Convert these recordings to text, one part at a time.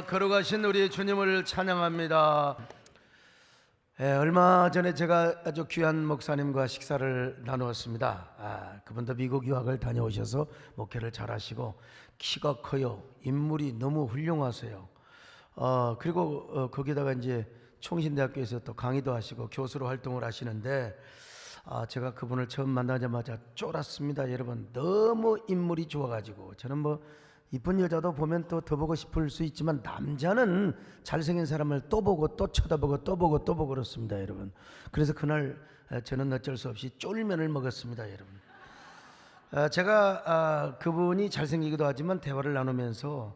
걸어가신 우리 주님을 찬양합니다. 얼마 전에 제가 아주 귀한 목사님과 식사를 나누었습니다. 그분도 미국 유학을 다녀오셔서 목회를 잘하시고 키가 커요. 인물이 너무 훌륭하세요. 그리고 거기다가 이제 총신대학교에서 또 강의도 하시고 교수로 활동을 하시는데 제가 그분을 처음 만나자마자 쫄았습니다. 여러분, 너무 인물이 좋아가지고 저는 뭐 이쁜 여자도 보면 또 더 보고 싶을 수 있지만 남자는 잘생긴 사람을 또 보고 또 쳐다보고 또 보고 또 보고 그렇습니다, 여러분. 그래서 그날 저는 어쩔 수 없이 쫄면을 먹었습니다, 여러분. 제가 그분이 잘생기기도 하지만 대화를 나누면서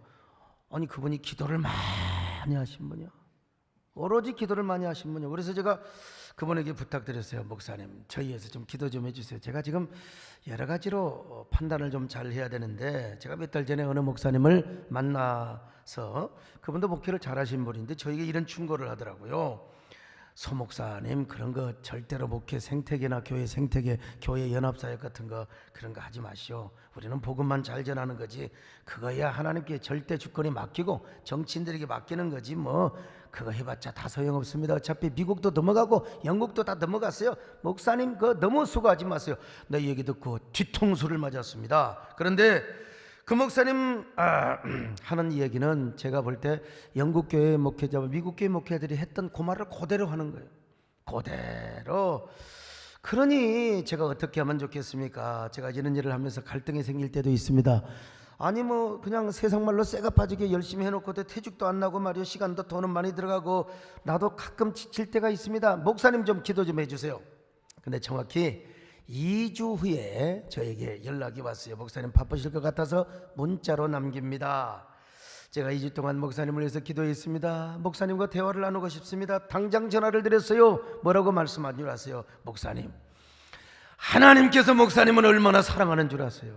아니 그분이 기도를 많이 하신 분이요, 오로지 기도를 많이 하신 분이요. 그래서 제가 그분에게 부탁드렸어요. 목사님, 저희 위해서 좀 기도 좀 해주세요. 제가 지금 여러 가지로 판단을 좀 잘 해야 되는데 제가 몇 달 전에 어느 목사님을 만나서 그분도 목회를 잘하신 분인데 저에게 이런 충고를 하더라고요. 소 목사님, 그런 거 절대로 목회 생태계나 교회 생태계, 교회 연합사역 같은 거 그런 거 하지 마시오. 우리는 복음만 잘 전하는 거지 그거야 하나님께 절대 주권이 맡기고 정치인들에게 맡기는 거지 뭐 그거 해봤자 다 소용없습니다. 어차피 미국도 넘어가고 영국도 다 넘어갔어요. 목사님 그거 너무 수고하지 마세요. 내 얘기 듣고 뒤통수를 맞았습니다. 그런데 그 목사님 하는 이야기는 제가 볼 때 영국 교회 목회자, 미국 교회 목회자들이 했던 그 말을 그대로 하는 거예요. 그대로. 그러니 제가 어떻게 하면 좋겠습니까? 제가 이런 일을 하면서 갈등이 생길 때도 있습니다. 아니 뭐 그냥 세상 말로 쇠가 빠지게 열심히 해놓고도 퇴직도 안 나고 말이요, 시간도 돈은 많이 들어가고 나도 가끔 지칠 때가 있습니다. 목사님 좀 기도 좀 해주세요. 근데 정확히 2주 후에 저에게 연락이 왔어요. 목사님 바쁘실 것 같아서 문자로 남깁니다. 제가 2주 동안 목사님을 위해서 기도했습니다. 목사님과 대화를 나누고 싶습니다. 당장 전화를 드렸어요. 뭐라고 말씀하신 줄 아세요? 목사님, 하나님께서 목사님을 얼마나 사랑하는 줄 아세요?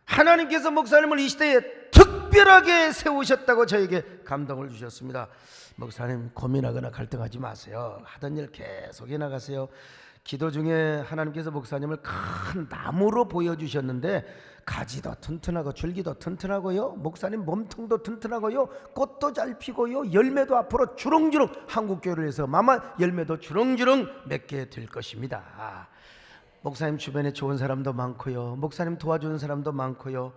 하나님께서 목사님을 이 시대에 특별하게 세우셨다고 저에게 감동을 주셨습니다. 목사님, 고민하거나 갈등하지 마세요. 하던 일 계속 해나가세요. 기도 중에 하나님께서 목사님을 큰 나무로 보여주셨는데 가지도 튼튼하고 줄기도 튼튼하고요, 목사님 몸통도 튼튼하고요, 꽃도 잘 피고요, 열매도 앞으로 주렁주렁 한국교회를 위해서 아마 열매도 주렁주렁 맺게 될 것입니다. 목사님 주변에 좋은 사람도 많고요, 목사님 도와주는 사람도 많고요.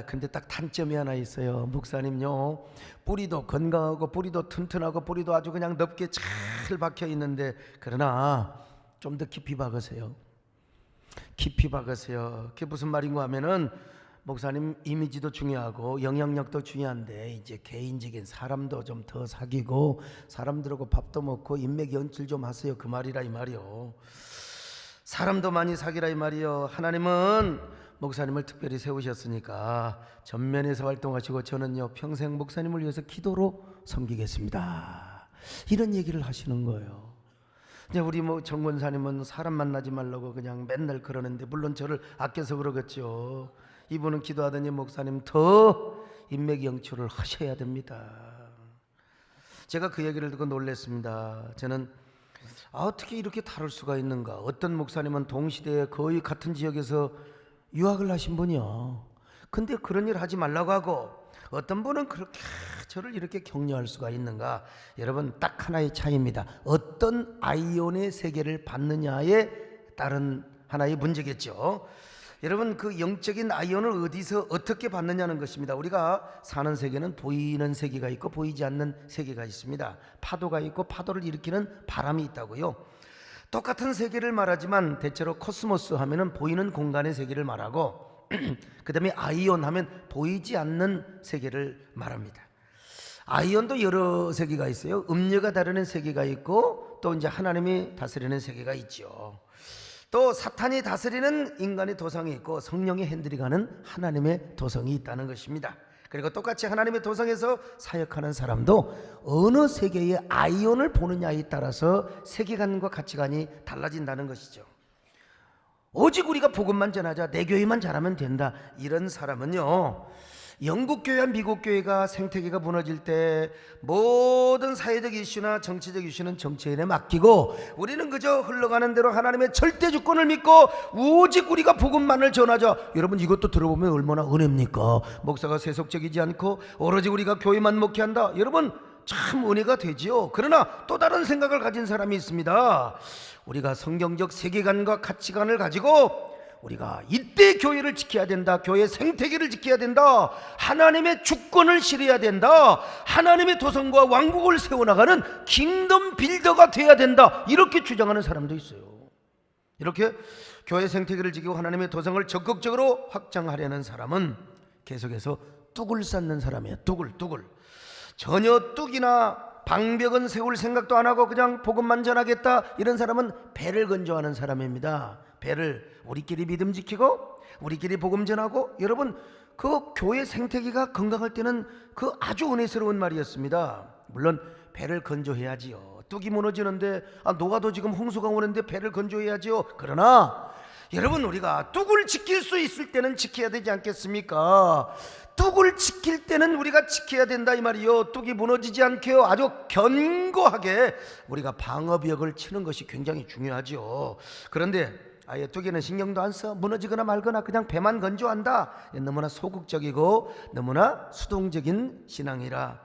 근데 딱 단점이 하나 있어요. 목사님요, 뿌리도 건강하고 뿌리도 튼튼하고 뿌리도 아주 그냥 넓게 잘 박혀 있는데 그러나 좀 더 깊이 박으세요. 깊이 박으세요. 그게 무슨 말인가 하면은 목사님 이미지도 중요하고 영향력도 중요한데 이제 개인적인 사람도 좀 더 사귀고 사람들하고 밥도 먹고 인맥 연출 좀 하세요. 그 말이라 이 말이요. 사람도 많이 사귀라 이 말이요. 하나님은 목사님을 특별히 세우셨으니까 전면에서 활동하시고 저는요 평생 목사님을 위해서 기도로 섬기겠습니다. 이런 얘기를 하시는 거예요. 이제 우리 뭐 정권사님은 사람 만나지 말라고 그냥 맨날 그러는데 물론 저를 아껴서 그러겠죠. 이분은 기도하더니 목사님 더 인맥 영출을 하셔야 됩니다. 제가 그 얘기를 듣고 놀랐습니다. 저는 어떻게 이렇게 다를 수가 있는가. 어떤 목사님은 동시대에 거의 같은 지역에서 유학을 하신 분이요, 근데 그런 일 하지 말라고 하고 어떤 분은 그렇게 저를 이렇게 격려할 수가 있는가. 여러분, 딱 하나의 차이입니다. 어떤 아이온의 세계를 받느냐에 따른 하나의 문제겠죠. 여러분, 그 영적인 아이온을 어디서 어떻게 받느냐는 것입니다. 우리가 사는 세계는 보이는 세계가 있고 보이지 않는 세계가 있습니다. 파도가 있고 파도를 일으키는 바람이 있다고요. 똑같은 세계를 말하지만 대체로 코스모스 하면은 보이는 공간의 세계를 말하고 그 다음에 아이온 하면 보이지 않는 세계를 말합니다. 아이온도 여러 세계가 있어요. 음료가 다루는 세계가 있고 또 이제 하나님이 다스리는 세계가 있죠. 또 사탄이 다스리는 인간의 도성이 있고 성령이 핸들링하는 하나님의 도성이 있다는 것입니다. 그리고 똑같이 하나님의 도성에서 사역하는 사람도 어느 세계의 아이온을 보느냐에 따라서 세계관과 가치관이 달라진다는 것이죠. 오직 우리가 복음만 전하자, 내 교회만 잘하면 된다, 이런 사람은요 영국 교회와 미국 교회가 생태계가 무너질 때 모든 사회적 이슈나 정치적 이슈는 정치인에 맡기고 우리는 그저 흘러가는 대로 하나님의 절대 주권을 믿고 오직 우리가 복음만을 전하자. 여러분 이것도 들어보면 얼마나 은혜입니까? 목사가 세속적이지 않고 오로지 우리가 교회만 목회한다. 여러분 참 은혜가 되지요. 그러나 또 다른 생각을 가진 사람이 있습니다. 우리가 성경적 세계관과 가치관을 가지고 우리가 이때 교회를 지켜야 된다. 교회 생태계를 지켜야 된다. 하나님의 주권을 실어야 된다. 하나님의 도성과 왕국을 세워나가는 킹덤 빌더가 돼야 된다. 이렇게 주장하는 사람도 있어요. 이렇게 교회 생태계를 지키고 하나님의 도성을 적극적으로 확장하려는 사람은 계속해서 뚝을 쌓는 사람이에요. 뚝을 전혀 뚝이나 방벽은 세울 생각도 안 하고 그냥 복음만 전하겠다. 이런 사람은 배를 건조하는 사람입니다. 배를 우리끼리 믿음 지키고 우리끼리 복음 전하고. 여러분 그 교회 생태계가 건강할 때는 그 아주 은혜스러운 말이었습니다. 물론 배를 건조해야지요. 뚝이 무너지는데 노가도 지금 홍수가 오는데 배를 건조해야지요. 그러나 여러분 우리가 뚝을 지킬 수 있을 때는 지켜야 되지 않겠습니까? 뚝을 지킬 때는 우리가 지켜야 된다 이 말이요. 뚝이 무너지지 않게요. 아주 견고하게 우리가 방어벽을 치는 것이 굉장히 중요하죠. 그런데 아예 뚝에는 신경도 안 써. 무너지거나 말거나 그냥 배만 건조한다. 너무나 소극적이고 너무나 수동적인 신앙이라.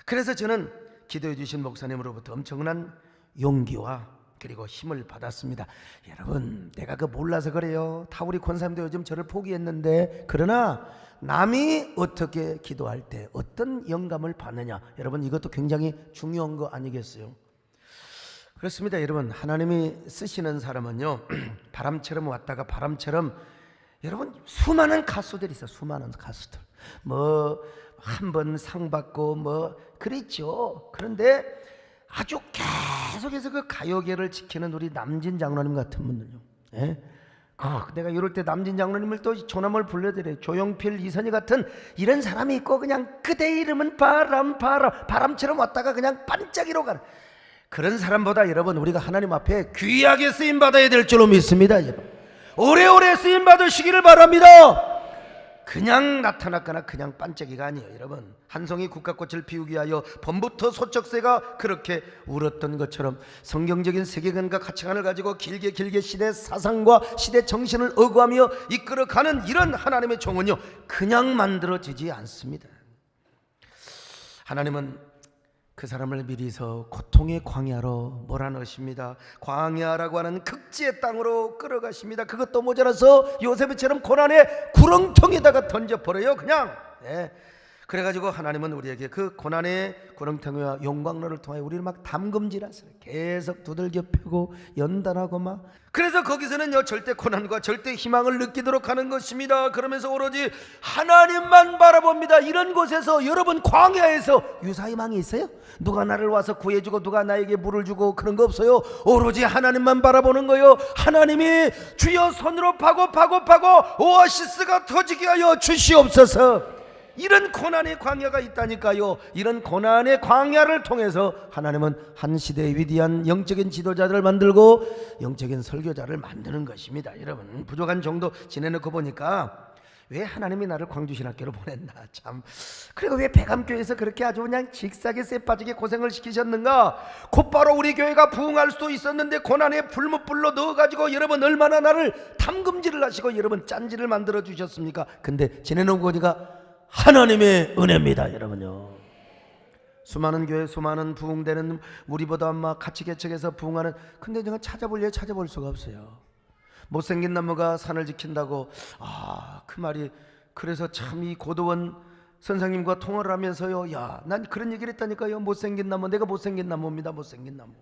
그래서 저는 기도해 주신 목사님으로부터 엄청난 용기와 그리고 힘을 받았습니다. 여러분 내가 그 몰라서 그래요. 다 우리 권사님도 요즘 저를 포기했는데 그러나 남이 어떻게 기도할 때 어떤 영감을 받느냐, 여러분 이것도 굉장히 중요한 거 아니겠어요? 그렇습니다. 여러분 하나님이 쓰시는 사람은요 바람처럼 왔다가 바람처럼, 여러분 수많은 가수들이 있어요. 수많은 가수들 뭐 한 번 상 받고 뭐 그랬죠. 그런데 아주 계속해서 그 가요계를 지키는 우리 남진 장로님 같은 분들요. 예? 내가 이럴 때 남진 장로님을 또 조남을 불러드려요. 조용필, 이선희 같은 이런 사람이 있고 그냥 그대 이름은 바람처럼 왔다가 그냥 반짝이로 가는 그런 사람보다 여러분 우리가 하나님 앞에 귀하게 쓰임 받아야 될 줄로 믿습니다. 여러분 오래오래 쓰임 받으시기를 바랍니다. 그냥 나타났거나 그냥 반짝이가 아니에요. 여러분 한 송이 국화꽃을 피우기 위하여 봄부터 소쩍새가 그렇게 울었던 것처럼 성경적인 세계관과 가치관을 가지고 길게 시대 사상과 시대 정신을 어구하며 이끌어가는 이런 하나님의 종은요 그냥 만들어지지 않습니다. 하나님은 그 사람을 미리서 고통의 광야로 몰아넣으십니다. 광야라고 하는 극지의 땅으로 끌어가십니다. 그것도 모자라서 요셉처럼 고난의 구렁텅이에다가 던져버려요 그냥. 그래가지고 하나님은 우리에게 그 고난의 구렁텅이와 용광로를 통하여 우리를 막 담금질하세요. 계속 두들겨 패고 연단하고 막. 그래서 거기서는요 절대 고난과 절대 희망을 느끼도록 하는 것입니다. 그러면서 오로지 하나님만 바라봅니다. 이런 곳에서 여러분 광야에서 유사희망이 있어요? 누가 나를 와서 구해주고 누가 나에게 물을 주고 그런 거 없어요. 오로지 하나님만 바라보는 거예요. 하나님이 주여 손으로 파고 오아시스가 터지게 하여 주시옵소서. 이런 고난의 광야가 있다니까요. 이런 고난의 광야를 통해서 하나님은 한 시대의 위대한 영적인 지도자들을 만들고 영적인 설교자를 만드는 것입니다. 여러분 부족한 정도 지내놓고 보니까 왜 하나님이 나를 광주신학교로 보냈나 참. 그리고 왜 백암교회에서 그렇게 아주 그냥 직사게 쎄빠지게 고생을 시키셨는가. 곧바로 우리 교회가 부흥할 수도 있었는데 고난의 불못불로 넣어가지고 여러분 얼마나 나를 탐금질을 하시고 여러분 짠지를 만들어 주셨습니까? 근데 지내놓고 보니까 하나님의 은혜입니다. 여러분요 수많은 교회 수많은 부흥되는 우리보다 막 같이 개척해서 부흥하는, 근데 내가 찾아볼 수가 없어요. 못생긴 나무가 산을 지킨다고. 그 말이 그래서 참 이 고도원 선생님과 통화를 하면서요, 야, 난 그런 얘기를 했다니까요. 못생긴 나무, 내가 못생긴 나무입니다. 못생긴 나무.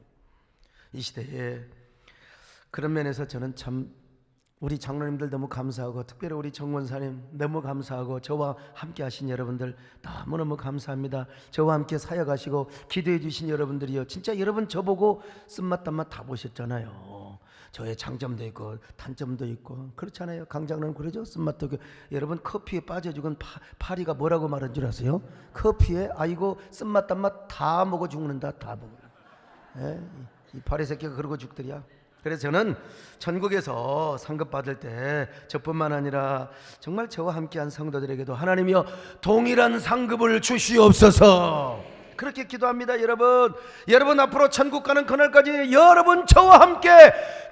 이 시대에 그런 면에서 저는 참 우리 장로님들 너무 감사하고 특별히 우리 정원사님 너무 감사하고 저와 함께 하신 여러분들 너무너무 감사합니다. 저와 함께 사역하시고 기도해 주신 여러분들이요, 진짜 여러분 저보고 쓴맛 단맛 다 보셨잖아요. 저의 장점도 있고 단점도 있고 그렇잖아요. 강장로는 그러죠. 쓴맛도 있고. 여러분 커피에 빠져 죽은 파리가 뭐라고 말한 줄 아세요? 커피에 아이고 쓴맛 단맛 다 먹어 죽는다. 다 먹어. 이 파리 새끼가 그러고 죽더랴. 그래서 저는 천국에서 상급 받을 때 저뿐만 아니라 정말 저와 함께한 성도들에게도 하나님이여 동일한 상급을 주시옵소서, 그렇게 기도합니다. 여러분 앞으로 천국 가는 그날까지 여러분 저와 함께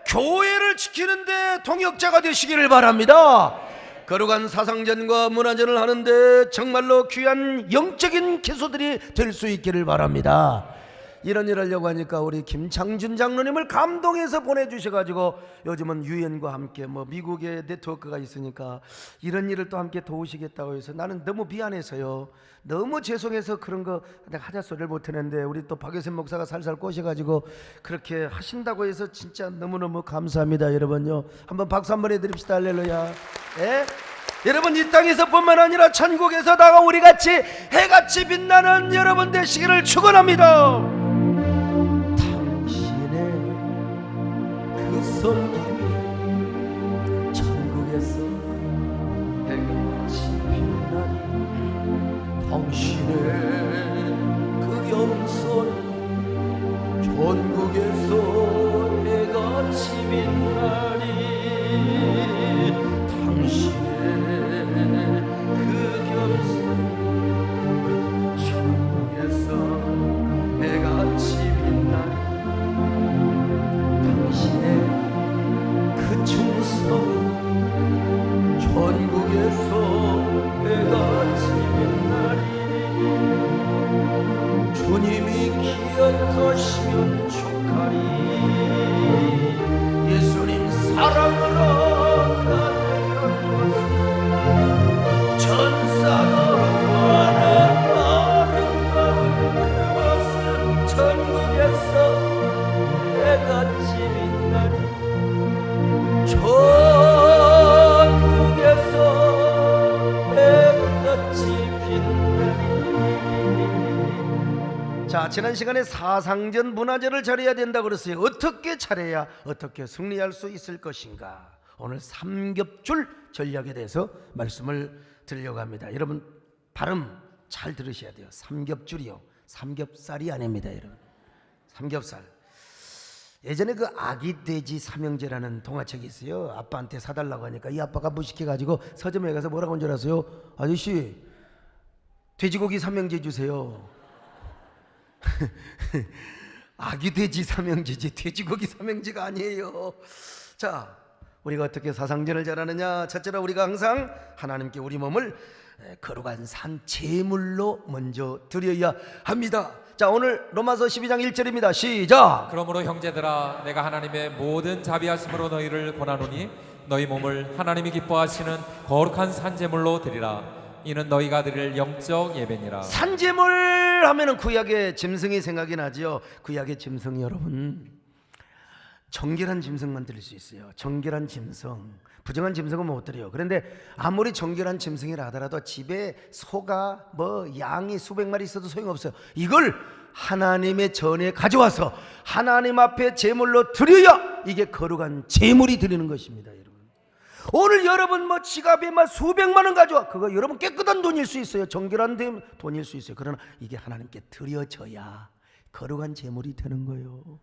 교회를 지키는데 동역자가 되시기를 바랍니다. 거룩한 사상전과 문화전을 하는데 정말로 귀한 영적인 기소들이 될 수 있기를 바랍니다. 이런 일 하려고 하니까 우리 김창준 장로님을 감동해서 보내주셔가지고 요즘은 유엔과 함께 미국에 네트워크가 있으니까 이런 일을 또 함께 도우시겠다고 해서 나는 너무 미안해서요, 너무 죄송해서 그런 거 내가 하자 소리를 못했는데 우리 또 박효선 목사가 살살 꼬셔가지고 그렇게 하신다고 해서 진짜 너무너무 감사합니다. 여러분요, 한번 박수 한번 해드립시다. 할렐루야. 예? 여러분 이 땅에서뿐만 아니라 천국에서다가 우리같이 해같이 빛나는 여러분 되시기를 축원합니다. 그 섬김이 천국에서 해같이 빛나니 당신의 그 겸손 전국에서 해같이 빛나니 당신의 그 겸손 천국에서 해같이 빛나니 당신의 그 충성 전국에서 해같이 빛나리 주님이 기억하시면 축하리 예수님 사랑으로 가득한 곳 천사도 원한 아름다운 그곳은 천국에서 해같이 빛나리 천국에서 해같이 빛나리. 자, 지난 시간에 사상전 문화제를 차려야 된다고 그랬어요. 어떻게 차려야 어떻게 승리할 수 있을 것인가, 오늘 삼겹줄 전략에 대해서 말씀을 드리려고 합니다. 여러분 발음 잘 들으셔야 돼요. 삼겹줄이요, 삼겹살이 아닙니다. 여러분 삼겹살. 예전에 그 아기 돼지 삼형제라는 동화책이 있어요. 아빠한테 사달라고 하니까 이 아빠가 무식해가지고 서점에 가서 뭐라고 한 줄 아세요? 아저씨 돼지고기 삼형제 주세요. 아기 돼지 삼형제지 돼지고기 삼형제가 아니에요. 자, 우리가 어떻게 사상전을 잘하느냐? 첫째로 우리가 항상 하나님께 우리 몸을 거룩한 산 제물로 먼저 드려야 합니다. 자, 오늘 로마서 12장 1절입니다. 시작. 그러므로 형제들아, 내가 하나님의 모든 자비하심으로 너희를 권하노니 너희 몸을 하나님이 기뻐하시는 거룩한 산제물로 드리라. 이는 너희가 드릴 영적 예배니라. 산제물 하면은 구약의 짐승이 생각이 나지요. 구약의 짐승 여러분, 정결한 짐승만 드릴 수 있어요. 정결한 짐승, 부정한 짐승은 못 드려요. 그런데 아무리 정결한 짐승이라 하더라도 집에 소가 양이 수백 마리 있어도 소용없어요. 이걸 하나님의 전에 가져와서 하나님 앞에 제물로 드려야 이게 거룩한 제물이 드리는 것입니다. 여러분, 오늘 여러분 지갑에 수백만 원 가져와, 그거 여러분 깨끗한 돈일 수 있어요. 정결한 돈일 수 있어요. 그러나 이게 하나님께 드려져야 거룩한 제물이 되는 거예요.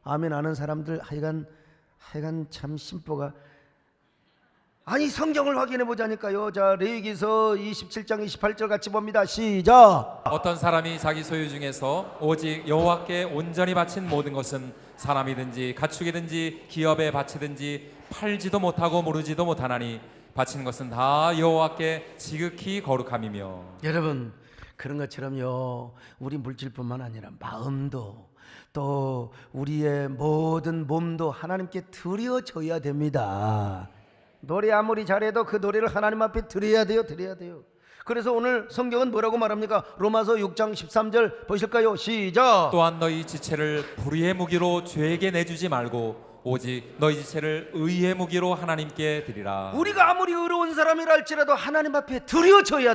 아멘 하는 사람들 하여간 참 심보가, 아니 성경을 확인해 보자니까요. 자, 레위기서 27장 28절 같이 봅니다. 시작. 어떤 사람이 자기 소유 중에서 오직 여호와께 온전히 바친 모든 것은 사람이든지 가축이든지 기업에 바치든지 팔지도 못하고 무르지도 못하나니 바친 것은 다 여호와께 지극히 거룩함이며. 여러분 그런 것처럼요, 우리 물질뿐만 아니라 마음도 또 우리의 모든 몸도 하나님께 드려져야 됩니다. 노래 아무리 잘해도 그 노래를 하나님 앞에 드려야 돼요. 그래서 오늘 성경은 뭐라고 말합니까? 로마서 6장 13절 보실까요? 시작. 또한 너희 지체를 불의의 무기로 죄에게 내주지 말고 오직 너희 지체를 의의 무기로 하나님께 드리라. 우리가 아무리 의로운 사람이라 할지라도 하나님 앞에 드려져야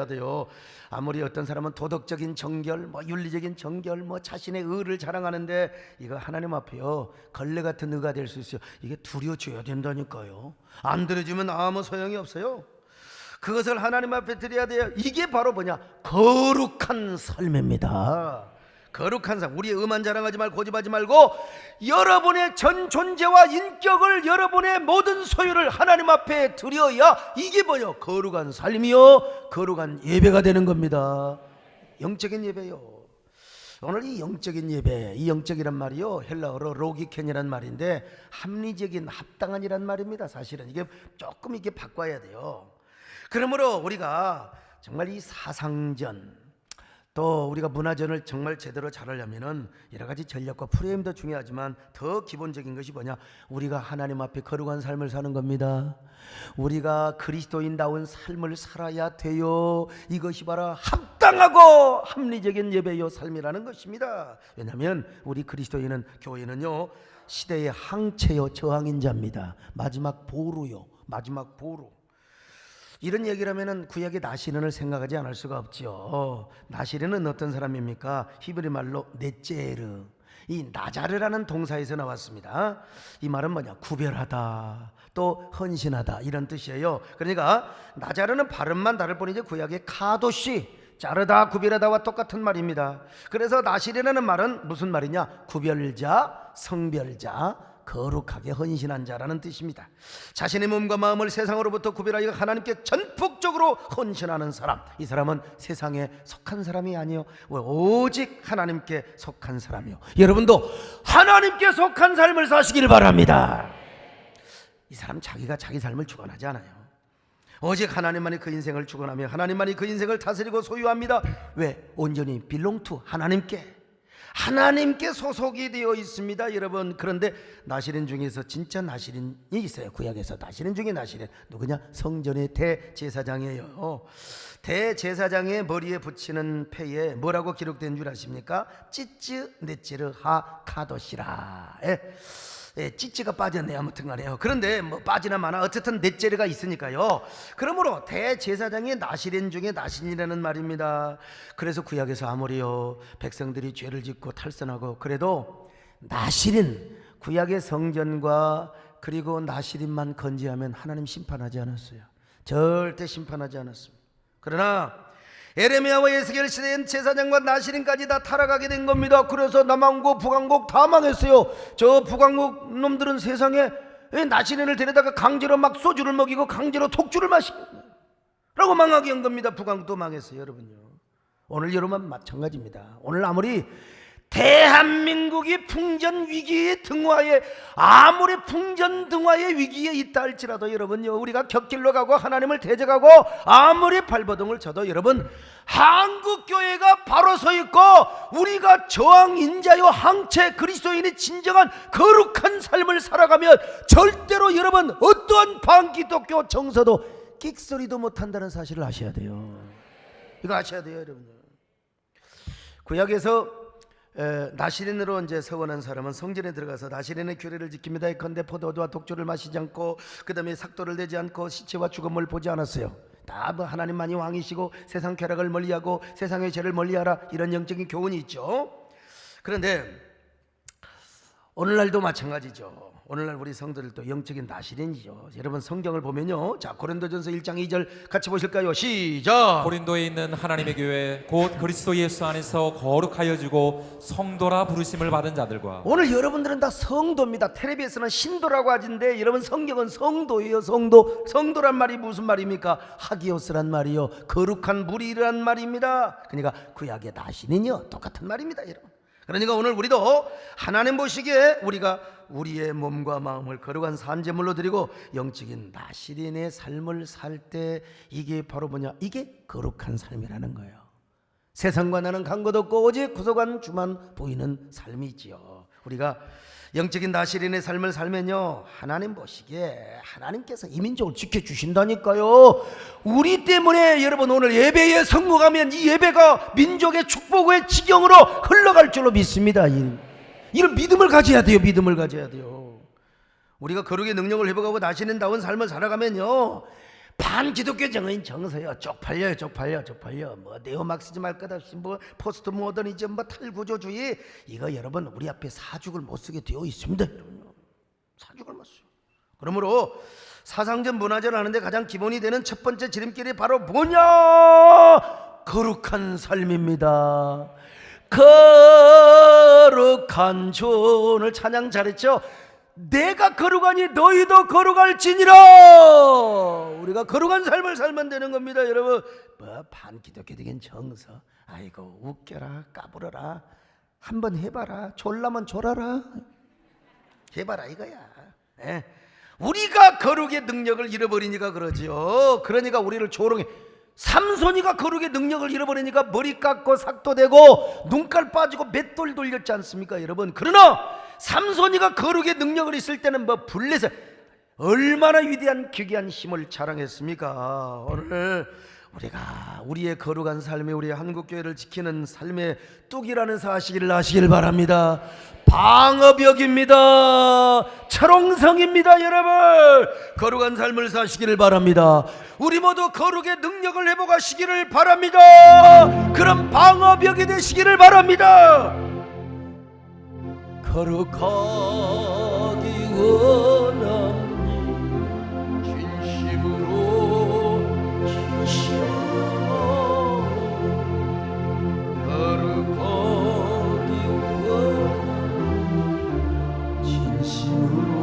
돼요. 아무리 어떤 사람은 도덕적인 정결, 윤리적인 정결, 자신의 의를 자랑하는데 이거 하나님 앞에요, 걸레 같은 의가 될 수 있어요. 이게 드려져야 된다니까요. 안 드려주면 아무 소용이 없어요. 그것을 하나님 앞에 드려야 돼요. 이게 바로 뭐냐? 거룩한 삶입니다. 거룩한 삶. 우리의 의만 자랑하지 말고 고집하지 말고 여러분의 전 존재와 인격을, 여러분의 모든 소유를 하나님 앞에 드려야 이게 뭐요? 거룩한 삶이요, 거룩한 예배가 되는 겁니다. 영적인 예배요. 오늘 이 영적인 예배, 이 영적이란 말이요, 헬라어로 로기켄이란 말인데 합리적인, 합당한이란 말입니다. 사실은 이게 조금 이렇게 바꿔야 돼요. 그러므로 우리가 정말 이 사상전, 또 우리가 문화전을 정말 제대로 잘하려면은 여러 가지 전략과 프레임도 중요하지만 더 기본적인 것이 뭐냐? 우리가 하나님 앞에 거룩한 삶을 사는 겁니다. 우리가 그리스도인다운 삶을 살아야 돼요. 이것이 바로 합당하고 합리적인 예배요 삶이라는 것입니다. 왜냐하면 우리 그리스도인은, 교회는요, 시대의 항체요, 저항인 자입니다. 마지막 보루요, 마지막 보루. 이런 얘기를 하면은 구약의 나시른을 생각하지 않을 수가 없죠. 나시른은 어떤 사람입니까? 히브리 말로 넷제르, 이 나자르라는 동사에서 나왔습니다. 이 말은 뭐냐? 구별하다, 또 헌신하다, 이런 뜻이에요. 그러니까 나자르는 발음만 다를 뿐이지 구약의 카도시, 자르다, 구별하다와 똑같은 말입니다. 그래서 나시르라는 말은 무슨 말이냐? 구별자, 성별자, 거룩하게 헌신한 자라는 뜻입니다. 자신의 몸과 마음을 세상으로부터 구별하여 하나님께 전폭적으로 헌신하는 사람, 이 사람은 세상에 속한 사람이 아니요, 오직 하나님께 속한 사람이요. 여러분도 하나님께 속한 삶을 사시길 바랍니다. 이 사람 자기가 자기 삶을 주관하지 않아요. 오직 하나님만이 그 인생을 주관하며 하나님만이 그 인생을 다스리고 소유합니다. 왜? 온전히 belong to 하나님께 소속이 되어 있습니다, 여러분. 그런데 나시린 중에서 진짜 나시린이 있어요. 구약에서 나시린 중에 나시린 누구냐? 성전의 대제사장이에요. 대제사장의 머리에 붙이는 패에 뭐라고 기록된 줄 아십니까? 찌찌 넷찌르 하 카도시라. 찌찌가 빠졌네, 아무튼 간에요. 그런데 뭐 빠지나 마나 어쨌든 넷째가 있으니까요. 그러므로 대제사장의 나시린 중에 나신이라는 말입니다. 그래서 구약에서 아무리요 백성들이 죄를 짓고 탈선하고 그래도 나시린, 구약의 성전과 그리고 나시린만 건지하면 하나님 심판하지 않았어요. 절대 심판하지 않았습니다. 그러나 에레미야와 에스겔 시대엔 제사장과 나시린까지 다 타락하게 된 겁니다. 그래서 남왕국 북왕국 다 망했어요. 저 북왕국 놈들은 세상에 나시린을 데려다가 강제로 막 소주를 먹이고 강제로 독주를 마시고 라고 망하게 한 겁니다. 북왕국도 망했어요, 여러분요. 오늘 여러분 마찬가지입니다. 오늘 아무리 대한민국이 풍전위기의 등화에, 아무리 풍전등화의 위기에 있다 할지라도 여러분요, 우리가 곁길로 가고 하나님을 대적하고 아무리 발버둥을 쳐도 여러분, 한국교회가 바로 서 있고 우리가 저항인자요 항체 그리스도인의 진정한 거룩한 삶을 살아가면 절대로 여러분 어떠한 반기독교 정서도 끽소리도 못한다는 사실을 아셔야 돼요. 이거 아셔야 돼요, 여러분요. 구약에서 나시린으로 이제 서원한 사람은 성전에 들어가서 나시린의 규례를 지킵니다. 예컨대 포도주와 독주를 마시지 않고 그 다음에 삭도를 내지 않고 시체와 죽음을 보지 않았어요. 다 뭐 하나님만이 왕이시고 세상 쾌락을 멀리하고 세상의 죄를 멀리하라, 이런 영적인 교훈이 있죠. 그런데 오늘날도 마찬가지죠. 오늘날 우리 성도들도 영적인 나시린이죠. 여러분 성경을 보면요, 자 고린도전서 1장 2절 같이 보실까요? 시작. 고린도에 있는 하나님의 교회 곧 그리스도 예수 안에서 거룩하여 주고 성도라 부르심을 받은 자들과. 오늘 여러분들은 다 성도입니다. 텔레비에서는 신도라고 하진데 여러분 성경은 성도예요. 성도. 성도란 말이 무슨 말입니까? 하기오스란 말이요, 거룩한 무리란 말입니다. 그러니까 구약의 나시린이요 똑같은 말입니다, 여러분. 그러니까 오늘 우리도 하나님 보시기에 우리가 우리의 몸과 마음을 거룩한 산제물로 드리고 영적인 나시린의 삶을 살 때 이게 바로 뭐냐? 이게 거룩한 삶이라는 거예요. 세상과 나는 간 것 없고 오직 구속한 주만 보이는 삶이지요. 우리가 영적인 나시린의 삶을 살면요, 하나님 보시기에 하나님께서 이 민족을 지켜주신다니까요. 우리 때문에 여러분 오늘 예배에 성공하면 이 예배가 민족의 축복의 지경으로 흘러갈 줄로 믿습니다. 이런 믿음을 가져야 돼요. 믿음을 가져야 돼요. 우리가 거룩의 능력을 회복하고 나시린다운 삶을 살아가면요, 반기독교 정인 정서요, 쪽팔려요. 뭐 네오막시즘 할 것 없이 뭐 포스트 모더니즘, 뭐 탈구조주의, 이거 여러분 우리 앞에 사죽을 못 쓰게 되어 있습니다, 여러분. 사죽을 못 써요. 그러므로 사상전 문화전을 하는데 가장 기본이 되는 첫 번째 지름길이 바로 뭐냐? 거룩한 삶입니다. 거룩한 주. 오늘 찬양 잘했죠? 내가 거룩하니 너희도 거룩할지니라. 우리가 거룩한 삶을 살면 되는 겁니다, 여러분. 뭐 반기독교적인 정서, 아이고 웃겨라 까불어라, 한번 해봐라, 졸라면 졸아라, 해봐라 이거야. 예. 우리가 거룩의 능력을 잃어버리니까 그러지요. 그러니까 우리를 조롱해. 삼손이가 거룩의 능력을 잃어버리니까 머리 깎고 삭도 되고 눈깔 빠지고 맷돌 돌렸지 않습니까, 여러분? 그러나 삼손이가 거룩의 능력을 있을 때는 뭐 블레셋 얼마나 위대한 귀귀한 힘을 자랑했습니까? 오늘 우리가 우리의 거룩한 삶에 우리의 한국교회를 지키는 삶의 뚝이라는 사실을 아시길 바랍니다. 방어벽입니다. 철옹성입니다. 여러분, 거룩한 삶을 사시기를 바랍니다. 우리 모두 거룩의 능력을 회복하시기를 바랍니다. 그런 방어벽이 되시기를 바랍니다. 거룩하기 원하니 진심으로 거룩하기 원하니 진심으로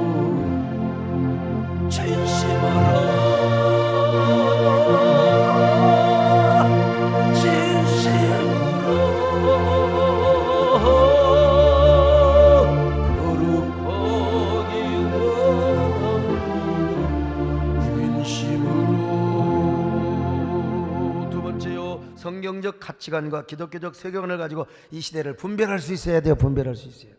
성경적 가치관과 기독교적 세계관을 가지고 이 시대를 분별할 수 있어야 돼요. 분별할 수 있어야 돼요.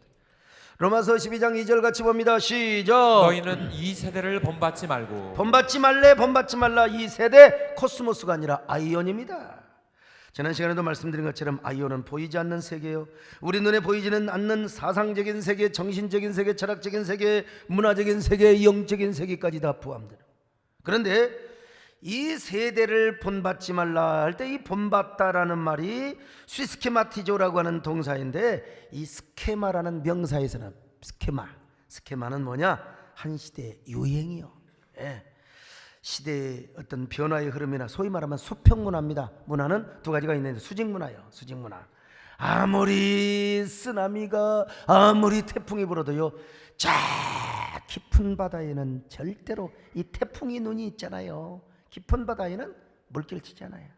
로마서 12장 2절 같이 봅니다. 시작. 너희는 이 세대를 본받지 말고. 본받지 말래, 본받지 말라. 이 세대 코스모스가 아니라 아이온입니다. 지난 시간에도 말씀드린 것처럼 아이온은 보이지 않는 세계요, 우리 눈에 보이지는 않는 사상적인 세계, 정신적인 세계, 철학적인 세계, 문화적인 세계, 영적인 세계까지 다 포함되는. 그런데 이 세대를 본받지 말라 할 때 이 본받다라는 말이 스케마티조라고 하는 동사인데, 이 스케마라는 명사에서는 스케마는 뭐냐? 한 시대의 유행이요. 예. 시대의 어떤 변화의 흐름이나 소위 말하면 수평문화입니다. 문화는 두 가지가 있는데 수직문화요. 수직문화. 아무리 쓰나미가 아무리 태풍이 불어도요, 저 깊은 바다에는 절대로 이 태풍이 눈이 있잖아요. 깊은 바다에는 물길 치잖아요.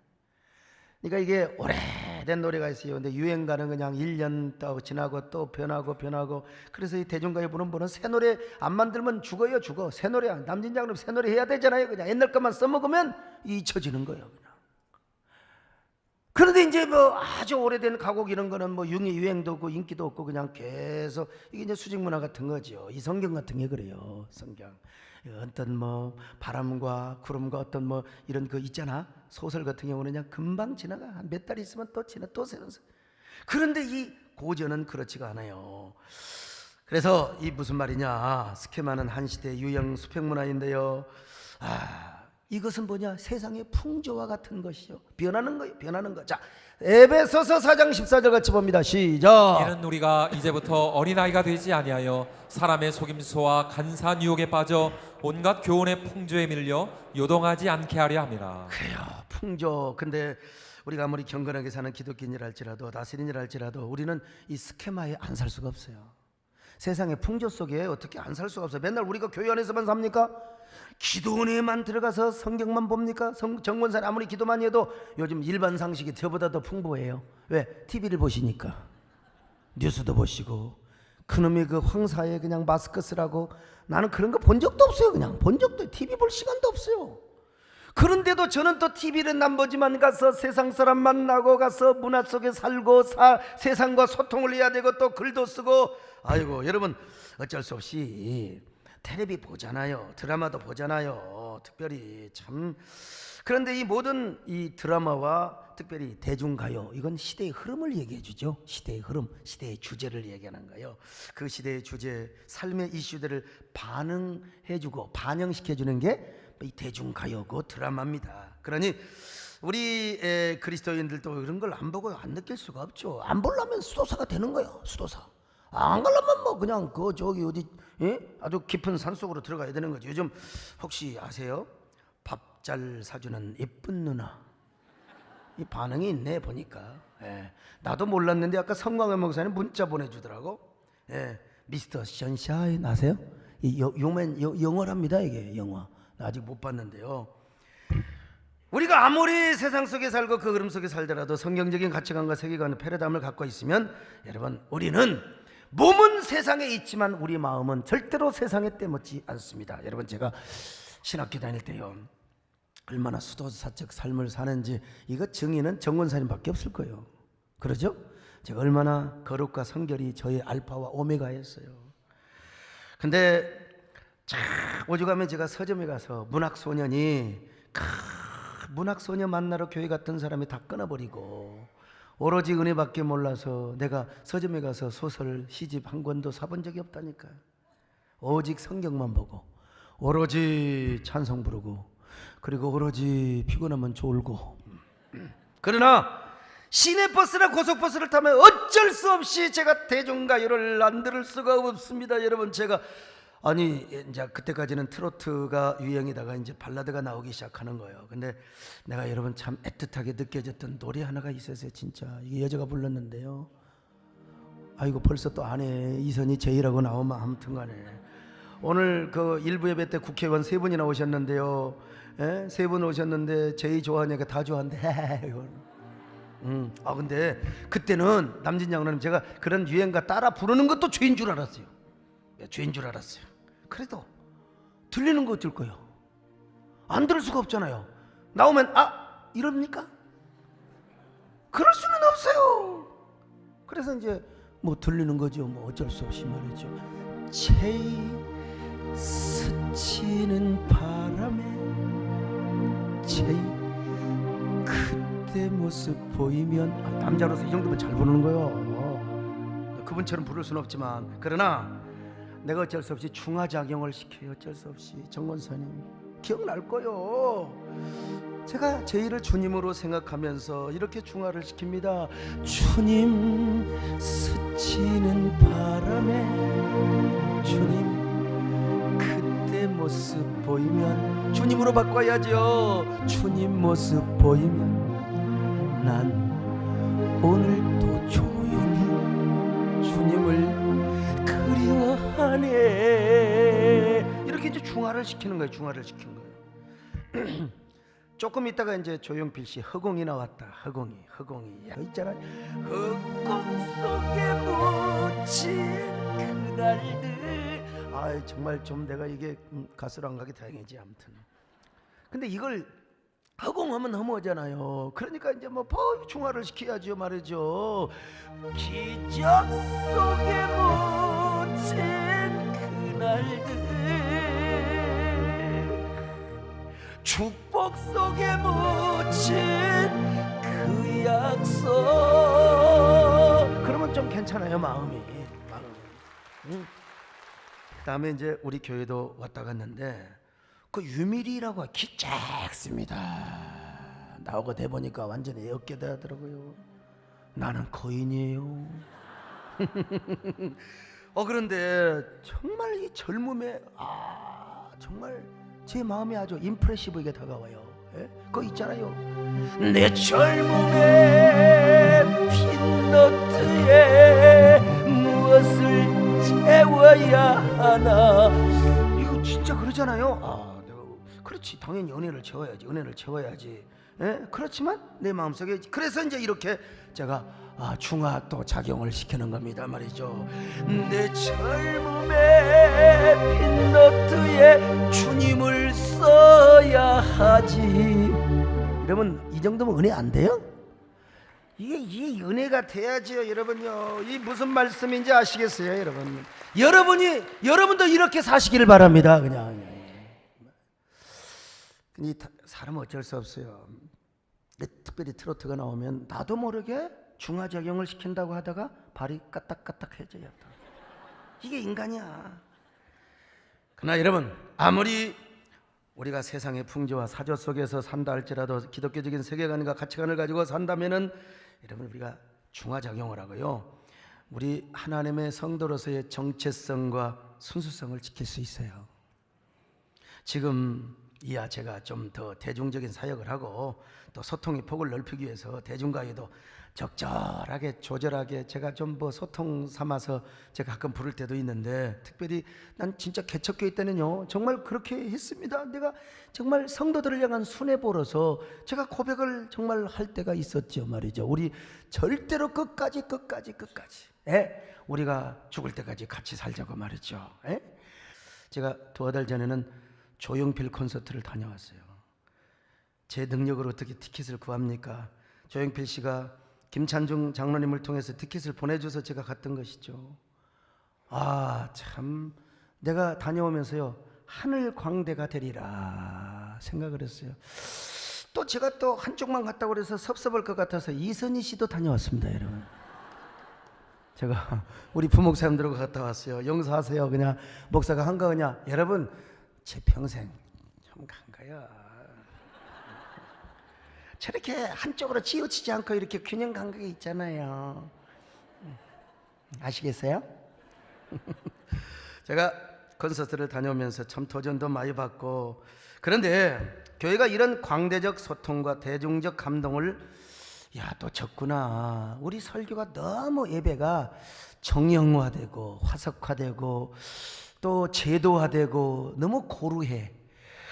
그러니까 이게 오래된 노래가 있어요. 근데 유행가는 그냥 1년 또 지나고 또 변하고. 그래서 이 대중가요 부르는 분은 새 노래 안 만들면 죽어요. 새 노래, 남진장님 새 노래 해야 되잖아요. 그냥 옛날 것만 써먹으면 잊혀지는 거예요, 그냥. 그런데 이제 뭐 아주 오래된 가곡 이런 거는 뭐 유행도 없고 인기도 없고 그냥 계속, 이게 이제 수직문화 같은 거죠. 이 성경 같은 게 그래요. 성경 어떤 뭐 바람과 구름과 어떤 뭐 이런 그 있잖아, 소설 같은 경우는 그냥 금방 지나가. 한 몇 달 있으면 또 새는. 그런데 이 고전은 그렇지가 않아요. 그래서 이 무슨 말이냐, 스케마는 한 시대의 유형 수평문화인데요, 이것은 뭐냐? 세상의 풍조와 같은 것이요, 변하는 거예요. 변하는 거. 자, 에베소서 4장 14절 같이 봅니다. 시작. 이는 우리가 이제부터 어린아이가 되지 아니하여 사람의 속임수와 간사한 유혹에 빠져 온갖 교훈의 풍조에 밀려 요동하지 않게 하려 함이라. 그래요, 풍조. 근데 우리가 아무리 경건하게 사는 기독교인이라 할지라도, 다스린이라 할지라도 우리는 이 스케마에 안 살 수가 없어요. 세상의 풍조 속에 어떻게 안 살 수가 없어요. 맨날 우리가 교회 안에서만 삽니까? 기도원에만 들어가서 성경만 봅니까? 정권사는 아무리 기도만 해도 요즘 일반 상식이 저보다 더 풍부해요. 왜? TV를 보시니까. 뉴스도 보시고. 그놈의 그 황사에 그냥 마스크 쓰라고. 나는 그런 거 본 적도 없어요. 그냥 본 적도, TV 볼 시간도 없어요. 그런데도 저는 또 TV를 남보지만 가서 세상 사람 만나고 가서 문화 속에 살고 세상과 소통을 해야 되고 또 글도 쓰고. 아이고, 여러분 어쩔 수 없이 텔레비 보잖아요. 드라마도 보잖아요. 특별히 참. 그런데 이 모든 이 드라마와 특별히 대중가요, 이건 시대의 흐름을 얘기해 주죠. 시대의 흐름, 시대의 주제를 얘기하는 거예요. 그 시대의 주제, 삶의 이슈들을 반응해 주고 반영시켜 주는 게 이 대중가요고 드라마입니다. 그러니 우리 그리스도인들도 이런 걸 안 보고 안 느낄 수가 없죠. 안 보려면 수도사가 되는 거예요. 수도사. 안 가려면 뭐 그냥 그 저기 어디 아주 깊은 산속으로 들어가야 되는 거죠. 요즘 혹시 아세요? 밥 잘 사주는 예쁜 누나, 이 반응이 있네 보니까. 예, 나도 몰랐는데 아까 성광회 목사님 문자 보내주더라고. 예, 미스터 션샤인 아세요? 이 영어랍니다. 이게 영어. 나 아직 못 봤는데요. 우리가 아무리 세상 속에 살고 그 흐름 속에 살더라도 성경적인 가치관과 세계관의 패러다임을 갖고 있으면 여러분, 우리는 몸은 세상에 있지만 우리 마음은 절대로 세상에 떼먹지 않습니다. 여러분, 제가 신학교 다닐 때요, 얼마나 수도사적 삶을 사는지 이거 증인은 정원사님밖에 없을 거예요. 그러죠? 제가 얼마나 거룩과 성결이 저의 알파와 오메가였어요. 근데 오죽하면 제가 서점에 가서 문학소녀 만나러 교회 갔던 사람이 다 끊어버리고 오로지 은혜밖에 몰라서 내가 서점에 가서 소설, 시집 한 권도 사본 적이 없다니까. 오직 성경만 보고 오로지 찬송 부르고 그리고 오로지 피곤하면 졸고. 그러나 시내버스나 고속버스를 타면 어쩔 수 없이 제가 대중가요를 안 들을 수가 없습니다. 여러분, 제가 아니 이제 그때까지는 트로트가 유행이다가 이제 발라드가 나오기 시작하는 거예요. 근데 내가 여러분 참 애틋하게 느껴졌던 노래 하나가 있었어요. 진짜 이게 여자가 불렀는데요. 아이고 벌써 또 안에 이선희 제이라고 나오면 아무튼간에 오늘 그 일부 예배 때 국회의원 3분이나 오셨는데요. 예? 3분 오셨는데 제이 좋아하니까 다 좋아한대. 아 근데 그때는 남진 장로님 제가 그런 유행가 따라 부르는 것도 죄인 줄 알았어요. 죄인 줄 알았어요. 그래도 들리는 거 어쩔 거예요. 안 들을 수가 없잖아요. 나오면 이럽니까? 그럴 수는 없어요. 그래서 이제 뭐 들리는 거죠. 뭐 어쩔 수 없이 말이죠. 채이 스치는 바람에 채이 그때 모습 보이면 남자로서 이 정도면 잘 부르는 거예요. 그분처럼 부를 수는 없지만 그러나 내가 어쩔 수 없이 중화작용을 시켜요. 어쩔 수 없이. 정원사님 기억날 거요. 제가 제이를 주님으로 생각하면서 이렇게 중화를 시킵니다. 주님 스치는 바람에 주님 그때 모습 보이면 주님으로 바꿔야죠. 주님 모습 보이면 난 오늘도 조용히 주님을 그리워하네. 이렇게 이제 중화를 시키는 거예요. 중화를 시킨 거예요. 조금 있다가 이제 조용필 씨 허공이 나왔다. 허공이 야 있잖아. 허공 속에 묻힌 그날들. 아 정말 좀 내가 이게 가수로 안 가기 다행이지. 아무튼 근데 이걸 허공하면 허무하잖아요. 그러니까 이제 뭐 중화를 시켜야죠 말이죠. 기적 속에 묻힌 그날들 축복 속에 묻힌 그 약속. 그러면 좀 괜찮아요 마음이. 그다음에 이제 우리 교회도 왔다 갔는데 그 유미리라고 키 작습니다. 나오고 대보니까 완전히 어깨 되더라고요. 나는 거인이에요. 그런데 정말 이 젊음에 정말 제 마음이 아주 임프레시브하게 다가와요. 예? 그거 있잖아요. 내 젊음의 핀노트에 무엇을 채워야 하나. 이거 진짜 그러잖아요. 그렇지, 당연히 은혜를 채워야지. 예? 그렇지만 내 마음속에 그래서 이제 이렇게 제가 중화 또 작용을 시키는 겁니다 말이죠. 내 젊음의 핀노트에 주님을 써야 하지. 여러분 이 정도면 은혜 안 돼요? 이게 은혜가 돼야지요 여러분요. 이 무슨 말씀인지 아시겠어요 여러분? 여러분도 이렇게 사시기를 바랍니다. 그냥 이 사람은 어쩔 수 없어요. 특별히 트로트가 나오면 나도 모르게 중화작용을 시킨다고 하다가 발이 까딱까딱해져요. 이게 인간이야. 그러나 여러분 아무리 우리가 세상의 풍조와 사조 속에서 산다 할지라도 기독교적인 세계관과 가치관을 가지고 산다면은 여러분 우리가 중화작용을 하고요. 우리 하나님의 성도로서의 정체성과 순수성을 지킬 수 있어요. 지금 이야 제가 좀 더 대중적인 사역을 하고 또 소통의 폭을 넓히기 위해서 대중가요도 적절하게 조절하게 제가 좀 뭐 소통 삼아서 제가 가끔 부를 때도 있는데, 특별히 난 진짜 개척교회 때는요 정말 그렇게 했습니다. 내가 정말 성도들을 향한 순애보로서 제가 고백을 정말 할 때가 있었죠 말이죠. 우리 절대로 끝까지 우리가 죽을 때까지 같이 살자고 말이죠. 제가 2달 전에는 조용필 콘서트를 다녀왔어요. 제 능력으로 어떻게 티켓을 구합니까? 조용필 씨가 김찬중 장로님을 통해서 티켓을 보내줘서 제가 갔던 것이죠. 아, 참 내가 다녀오면서요 하늘 광대가 되리라 생각을 했어요. 또 제가 또 한쪽만 갔다고 그래서 섭섭할 것 같아서 이선희 씨도 다녀왔습니다. 여러분, 제가 우리 부목사님들하고 갔다 왔어요. 용서하세요. 그냥 목사가 한가하냐? 여러분, 제 평생 좀 간가요. 저렇게 한쪽으로 치우치지 않고 이렇게 균형 감각이 있잖아요. 아시겠어요? 제가 콘서트를 다녀오면서 참 도전도 많이 받고, 그런데 교회가 이런 광대적 소통과 대중적 감동을 또 적구나. 우리 설교가 너무 예배가 정형화되고 화석화되고 또 제도화되고 너무 고루해.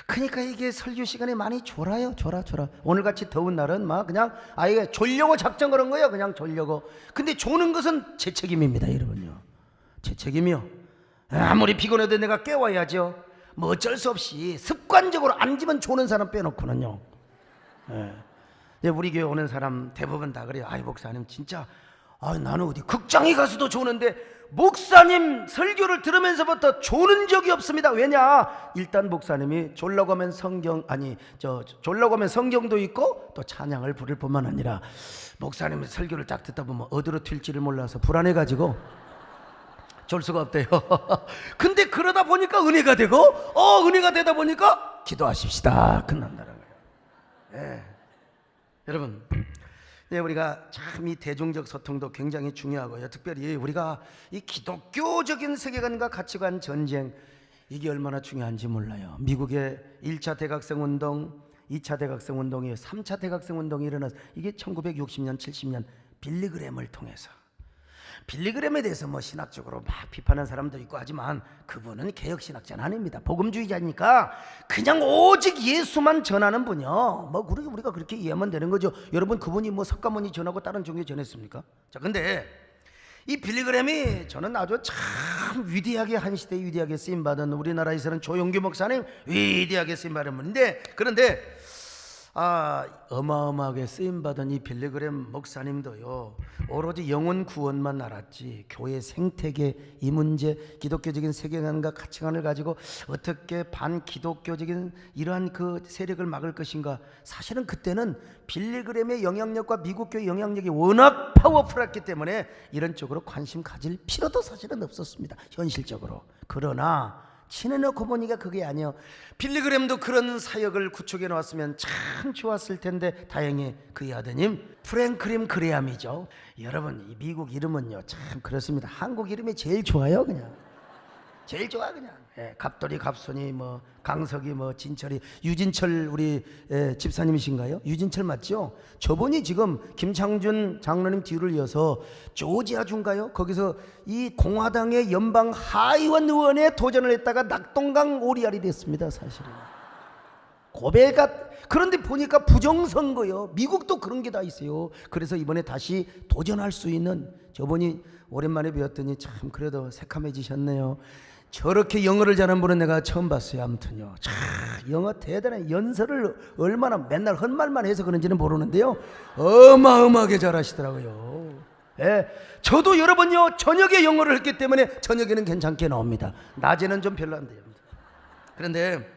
그러니까 이게 설교 시간에 많이 졸아요. 졸아. 오늘같이 더운 날은 막 그냥 아예 졸려고 작정 그런 거예요. 그냥 졸려고. 근데 조는 것은 제 책임입니다, 여러분요. 제 책임이요. 아무리 피곤해도 내가 깨워야죠. 뭐 어쩔 수 없이 습관적으로 앉으면 조는 사람 빼놓고는요. 우리 교회 오는 사람 대부분 다 그래요. 아이 목사님 진짜 나는 어디 극장에 가서도 조는데 목사님 설교를 들으면서부터 조는 적이 없습니다. 왜냐? 일단 목사님이 졸라고 하면 졸라고 하면 성경도 있고 또 찬양을 부를 뿐만 아니라 목사님의 설교를 딱 듣다 보면 어디로 튈지를 몰라서 불안해가지고 졸 수가 없대요. 근데 그러다 보니까 은혜가 되고 은혜가 되다 보니까 기도하십시다 끝난다는 거예요. 여러분, 우리가 참 이 대중적 소통도 굉장히 중요하고요. 특별히 우리가 이 기독교적인 세계관과 가치관 전쟁, 이게 얼마나 중요한지 몰라요. 미국의 1차 대각성 운동, 2차 대각성 운동이 3차 대각성 운동이 일어나서 이게 1960년 70년 빌리그램을 통해서, 빌리그램에 대해서 뭐 신학적으로 막 비판하는 사람도 있고 하지만 그분은 개혁신학자는 아닙니다. 복음주의자니까 그냥 오직 예수만 전하는 분이요. 뭐 우리가 그렇게 이해하면 되는 거죠. 여러분, 그분이 뭐 석가모니 전하고 다른 종교 전했습니까? 자, 근데 이 빌리그램이 저는 아주 참 위대하게, 한 시대에 위대하게 쓰임받은, 우리나라에서는 조용규 목사님 위대하게 쓰임받은 분인데, 그런데 어마어마하게 쓰임받은 이 빌리그램 목사님도요 오로지 영혼 구원만 알았지 교회 생태계, 이 문제, 기독교적인 세계관과 가치관을 가지고 어떻게 반기독교적인 이러한 그 세력을 막을 것인가, 사실은 그때는 빌리그램의 영향력과 미국교의 영향력이 워낙 파워풀했기 때문에 이런 쪽으로 관심 가질 필요도 사실은 없었습니다, 현실적으로. 그러나 친해놓고 보니까 그게 아니에요. 빌리그램도 그런 사역을 구축해 놓았으면 참 좋았을 텐데 다행히 그의 아드님 프랭클린 그레함이죠. 여러분, 이 미국 이름은요 참 그렇습니다. 한국 이름이 제일 좋아요. 그냥 제일 좋아. 그냥 갑돌이, 갑손이, 뭐 강석이, 뭐 진철이, 유진철 우리 집사님이신가요? 유진철 맞죠? 저분이 지금 김창준 장로님 뒤를 이어서 조지아주인가요? 거기서 이 공화당의 연방 하의원 의원에 도전을 했다가 낙동강 오리알이 됐습니다. 사실은 그런데 보니까 부정선거요. 미국도 그런 게 다 있어요. 그래서 이번에 다시 도전할 수 있는, 저분이 오랜만에 뵈었더니 참 그래도 새카매지셨네요. 저렇게 영어를 잘하는 분은 내가 처음 봤어요. 아무튼요, 참 영어 대단해. 연설을 얼마나 맨날 헛말만 해서 그런지는 모르는데요 어마어마하게 잘하시더라고요. 저도 여러 번요 저녁에 영어를 했기 때문에 저녁에는 괜찮게 나옵니다. 낮에는 좀 별로 안 돼요. 그런데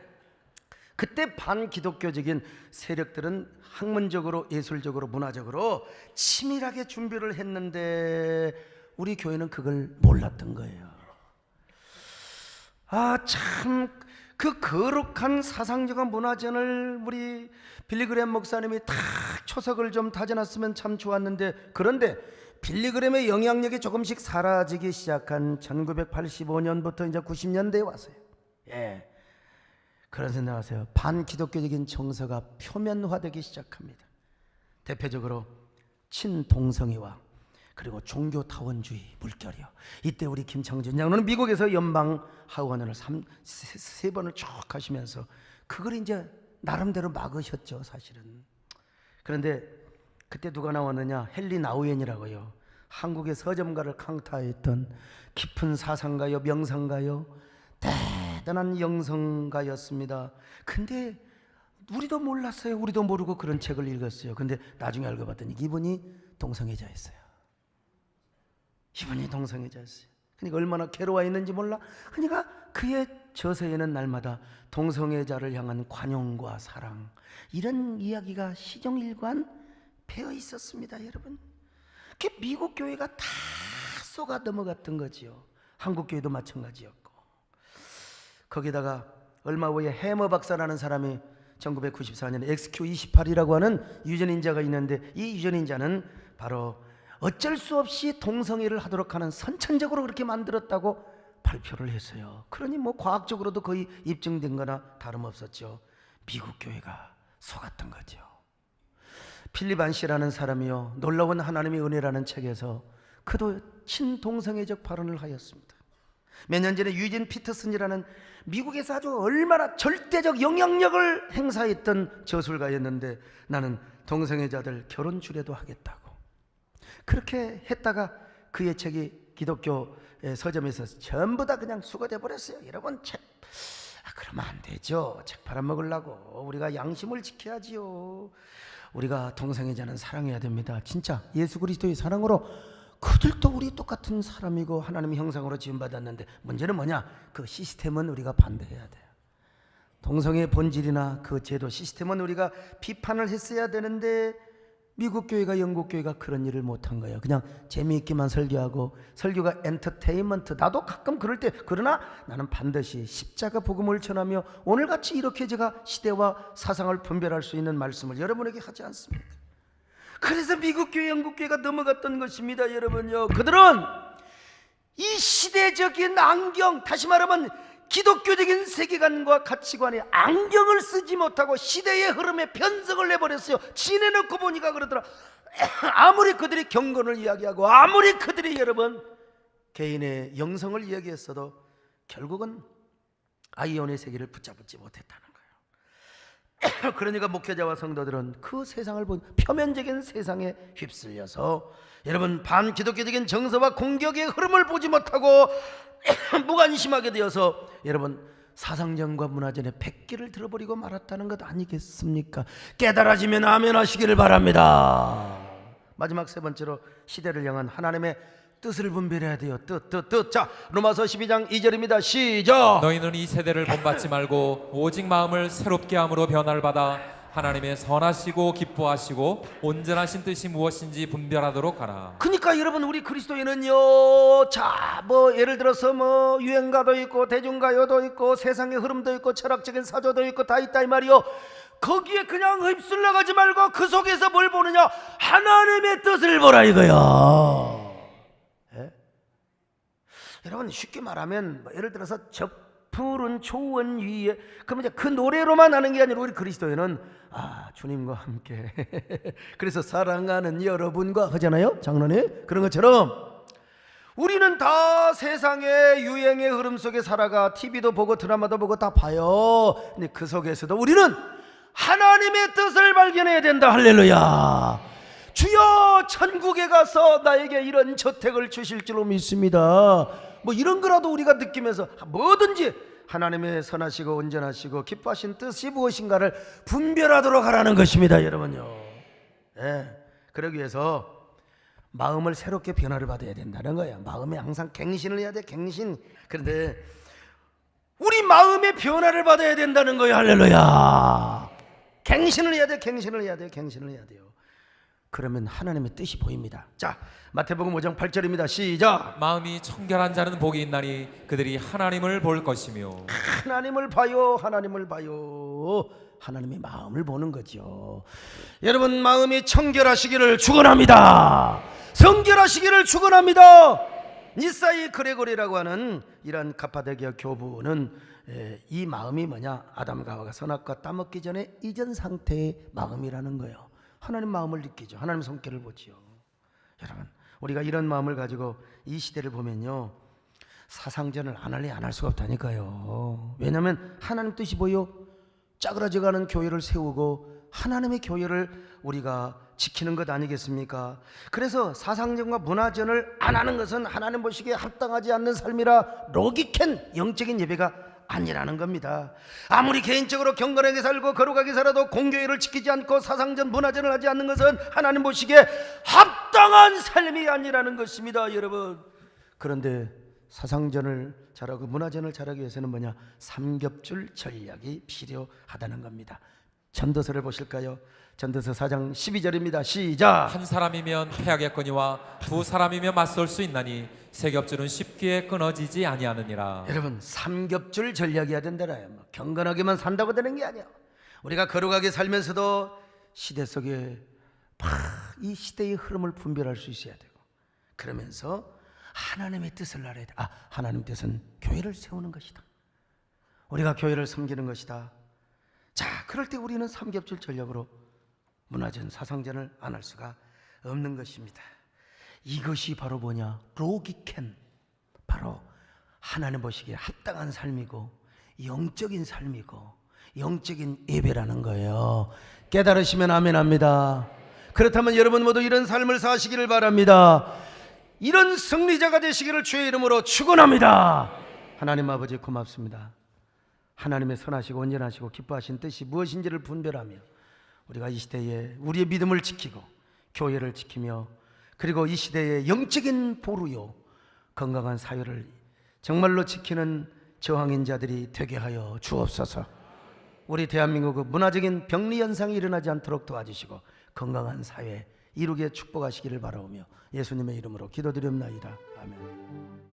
그때 반기독교적인 세력들은 학문적으로, 예술적으로, 문화적으로 치밀하게 준비를 했는데 우리 교회는 그걸 몰랐던 거예요. 참 그 거룩한 사상적인 문화전을 우리 빌리그램 목사님이 다 초석을 좀 다져놨으면 참 좋았는데, 그런데 빌리그램의 영향력이 조금씩 사라지기 시작한 1985년부터 이제 90년대에 왔어요. 그런 생각하세요. 반기독교적인 정서가 표면화되기 시작합니다. 대표적으로 친동성애와 그리고 종교타원주의 물결이요. 이때 우리 김창준 장로는 미국에서 연방 하원을 세 번을 쭉 하시면서 그걸 이제 나름대로 막으셨죠, 사실은. 그런데 그때 누가 나왔느냐? 헨리 나우엔이라고요. 한국의 서점가를 강타했던 깊은 사상가요, 명상가요, 대단한 영성가였습니다. 근데 우리도 몰랐어요. 우리도 모르고 그런 책을 읽었어요. 근데 나중에 알고 봤더니 이분이 동성애자였어요. 이분이 동성애자였어요. 그러니까 얼마나 괴로워했는지 몰라. 그러니까 그의 저서에는 날마다 동성애자를 향한 관용과 사랑, 이런 이야기가 시종일관 배어 있었습니다, 여러분. 그 미국 교회가 다 쏘가 넘어갔던 거지요. 한국 교회도 마찬가지였고. 거기다가 얼마 후에 해머 박사라는 사람이 1994년에 XQ28이라고 하는 유전인자가 있는데, 이 유전인자는 바로 어쩔 수 없이 동성애를 하도록 하는 선천적으로 그렇게 만들었다고 발표를 했어요. 그러니 뭐 과학적으로도 거의 입증된 거나 다름없었죠. 미국 교회가 속았던 거죠. 필립 안시라는 사람이요, 놀라운 하나님의 은혜라는 책에서 그도 친동성애적 발언을 하였습니다. 몇 년 전에 유진 피터슨이라는 미국에서 아주 얼마나 절대적 영향력을 행사했던 저술가였는데, 나는 동성애자들 결혼 주례도 하겠다고 그렇게 했다가 그의 책이 기독교 서점에서 전부 다 그냥 수거돼 버렸어요. 여러분, 책 그러면 안 되죠. 책 팔아먹으려고 우리가 양심을 지켜야지요. 우리가 동성애자는 사랑해야 됩니다. 진짜 예수 그리스도의 사랑으로 그들도 우리 똑같은 사람이고 하나님의 형상으로 지음받았는데, 문제는 뭐냐? 그 시스템은 우리가 반대해야 돼요. 동성애의 본질이나 그 제도 시스템은 우리가 비판을 했어야 되는데, 미국 교회가 영국 교회가 그런 일을 못한 거예요. 그냥 재미있게만 설교하고, 설교가 엔터테인먼트, 나도 가끔 그럴 때, 그러나 나는 반드시 십자가 복음을 전하며 오늘같이 이렇게 제가 시대와 사상을 분별할 수 있는 말씀을 여러분에게 하지 않습니까? 그래서 미국 교회, 영국 교회가 넘어갔던 것입니다. 여러분요, 그들은 이 시대적인 안경, 다시 말하면 기독교적인 세계관과 가치관에 안경을 쓰지 못하고 시대의 흐름에 변성을 내버렸어요. 지내놓고 보니까 그러더라. 아무리 그들이 경건을 이야기하고 아무리 그들이 여러분 개인의 영성을 이야기했어도 결국은 아이온의 세계를 붙잡지 못했다는 거예요. 그러니까 목회자와 성도들은 그 세상을 본 표면적인 세상에 휩쓸려서 여러분 반기독교적인 정서와 공격의 흐름을 보지 못하고 무관심하게 되어서 여러분 사상전과 문화전의 백기를 들어버리고 말았다는 것 아니겠습니까? 깨달아지면 아멘 하시기를 바랍니다. 마지막 세 번째로 시대를 향한 하나님의 뜻을 분별해야 돼요. 뜻. 자, 로마서 12장 2절입니다. 시작. 너희는 이 세대를 본받지 말고 오직 마음을 새롭게 함으로 변화를 받아 하나님의 선하시고 기뻐하시고 온전하신 뜻이 무엇인지 분별하도록 하라. 그러니까 여러분 우리 그리스도인은요, 자, 뭐 예를 들어서 뭐 유행가도 있고 대중가요도 있고 세상의 흐름도 있고 철학적인 사조도 있고 다 있다 이 말이요. 거기에 그냥 휩쓸려 가지 말고 그 속에서 뭘 보느냐? 하나님의 뜻을 보라 이거야. 예? 여러분 쉽게 말하면 뭐 예를 들어서 푸른 초원 위에, 그러면 이제 그 노래로만 하는 게 아니라 우리 그리스도인은 주님과 함께 그래서 사랑하는 여러분과 하잖아요, 장로님. 그런 것처럼 우리는 다 세상의 유행의 흐름 속에 살아가 TV도 보고 드라마도 보고 다 봐요. 근데 그 속에서도 우리는 하나님의 뜻을 발견해야 된다. 할렐루야. 주여 천국에 가서 나에게 이런 저택을 주실 줄로 믿습니다. 뭐 이런 거라도 우리가 느끼면서 뭐든지 하나님의 선하시고 온전하시고 기뻐하신 뜻이 무엇인가를 분별하도록 하라는 것입니다, 여러분요. 예, 그러기 위해서 마음을 새롭게 변화를 받아야 된다는 거예요. 마음에 항상 갱신을 해야 돼, 갱신. 그런데 우리 마음의 변화를 받아야 된다는 거예요. 할렐루야. 갱신을 해야 돼, 갱신을 해야 돼, 갱신을 해야 돼요. 그러면 하나님의 뜻이 보입니다. 자, 마태복음 5장 8절입니다. 시작. 마음이 청결한 자는 복이 있나니 그들이 하나님을 볼 것이며. 하나님을 봐요, 하나님을 봐요. 하나님의 마음을 보는 거죠. 여러분 마음이 청결하시기를 축원합니다. 성결하시기를 축원합니다. 니사이 그레고리라고 하는 이러한 카파도키아 교부는 이 마음이 뭐냐? 아담과 하와가 선악과 따먹기 전에 이전 상태의 마음이라는 거예요. 하나님 마음을 느끼죠. 하나님 손길을 보지요. 여러분, 우리가 이런 마음을 가지고 이 시대를 보면요, 사상전을 안 할래 안 할 수가 없다니까요. 왜냐하면 하나님 뜻이 보여 짜그라져가는 교회를 세우고 하나님의 교회를 우리가 지키는 것 아니겠습니까? 그래서 사상전과 문화전을 안 하는 것은 하나님 보시기에 합당하지 않는 삶이라 로기캔 영적인 예배가 아니라는 겁니다. 아무리 개인적으로 경건하게 살고 거룩하게 살아도 공교회를 지키지 않고 사상전 문화전을 하지 않는 것은 하나님 보시기에 합당한 삶이 아니라는 것입니다, 여러분. 그런데 사상전을 잘하고 문화전을 잘하기 위해서는 뭐냐? 삼겹줄 전략이 필요하다는 겁니다. 전도서를 보실까요? 전도서 4장 12절입니다. 시작. 한 사람이면 패하겠거니와 두 사람이면 맞설 수 있나니 세 겹줄은 쉽게 끊어지지 아니하느니라. 여러분, 삼겹줄 전략이어야 된다라요. 뭐 경건하게만 산다고 되는 게 아니야. 우리가 거룩하게 살면서도 시대 속에 이 시대의 흐름을 분별할 수 있어야 되고, 그러면서 하나님의 뜻을 알아야 돼. 하나님 뜻은 교회를 세우는 것이다. 우리가 교회를 섬기는 것이다. 자, 그럴 때 우리는 삼겹줄 전략으로 문화전, 사상전을 안 할 수가 없는 것입니다. 이것이 바로 뭐냐? 로기캔, 바로 하나님 보시기에 합당한 삶이고 영적인 삶이고 영적인 예배라는 거예요. 깨달으시면 아멘합니다. 그렇다면 여러분 모두 이런 삶을 사시기를 바랍니다. 이런 승리자가 되시기를 주의 이름으로 축원합니다. 하나님 아버지 고맙습니다. 하나님의 선하시고 온전하시고 기뻐하신 뜻이 무엇인지를 분별하며 우리가 이 시대에 우리의 믿음을 지키고 교회를 지키며 그리고 이 시대의 영적인 보루요 건강한 사회를 정말로 지키는 저항인 자들이 되게 하여 주옵소서. 우리 대한민국의 문화적인 병리 현상이 일어나지 않도록 도와주시고 건강한 사회 이루게 축복하시기를 바라오며 예수님의 이름으로 기도드립나이다. 아멘.